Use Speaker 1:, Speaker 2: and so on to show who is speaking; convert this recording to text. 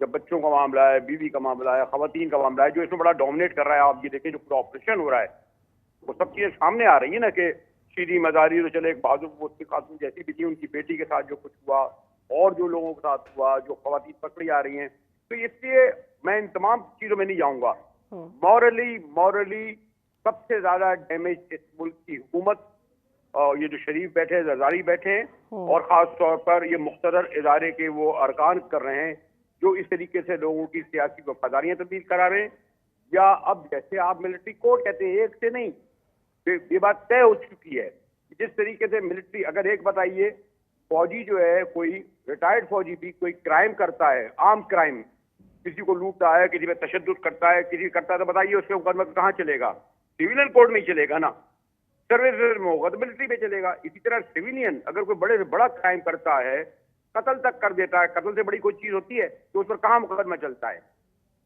Speaker 1: جب بچوں کا معاملہ ہے, بیوی کا معاملہ ہے, خواتین کا معاملہ ہے, جو اس میں بڑا ڈومینیٹ کر رہا ہے. آپ یہ دیکھیں جو پورا آپریشن ہو رہا ہے, وہ سب چیزیں سامنے آ رہی ہیں نا, کہ شیریں مزاری تو چلے ایک بہادر وہ خاتون جیسی بھی تھی, ان کی بیٹی کے ساتھ جو کچھ ہوا, اور جو لوگوں کے ساتھ ہوا, جو خواتین پکڑی آ رہی ہیں. تو اس لیے میں ان تمام چیزوں میں نہیں جاؤں گا. مورلی سب سے زیادہ ڈیمیج اس ملک کی حکومت, یہ جو شریف بیٹھے, زرداری بیٹھے ہیں, اور خاص طور پر یہ مقتدر ادارے کے وہ ارکان کر رہے ہیں جو اس طریقے سے لوگوں کی سیاسی وفاداریاں تبدیل کرا رہے ہیں. یا اب جیسے آپ ملٹری کوڈ کہتے ہیں, ایک سے نہیں, یہ بات طے ہو چکی ہے. جس طریقے سے ملٹری, اگر ایک بتائیے, فوجی جو ہے, کوئی ریٹائرڈ فوجی بھی کوئی کرائم کرتا ہے, عام کرائم, کسی کو لوٹتا ہے, کسی پہ تشدد کرتا ہے, کسی کرتا ہے, تو بتائیے اس کے مقدمہ کہاں چلے گا؟ سیویلین کوڈ میں ہی چلے گا نا, سروس میں ہوگا تو ملٹری پہ چلے گا. اسی طرح سیویلین اگر کوئی بڑے سے بڑا کرائم کرتا ہے, قتل تک کر دیتا ہے, قتل سے بڑی کوئی چیز ہوتی ہے تو اس پر کہاں مقدمہ چلتا ہے؟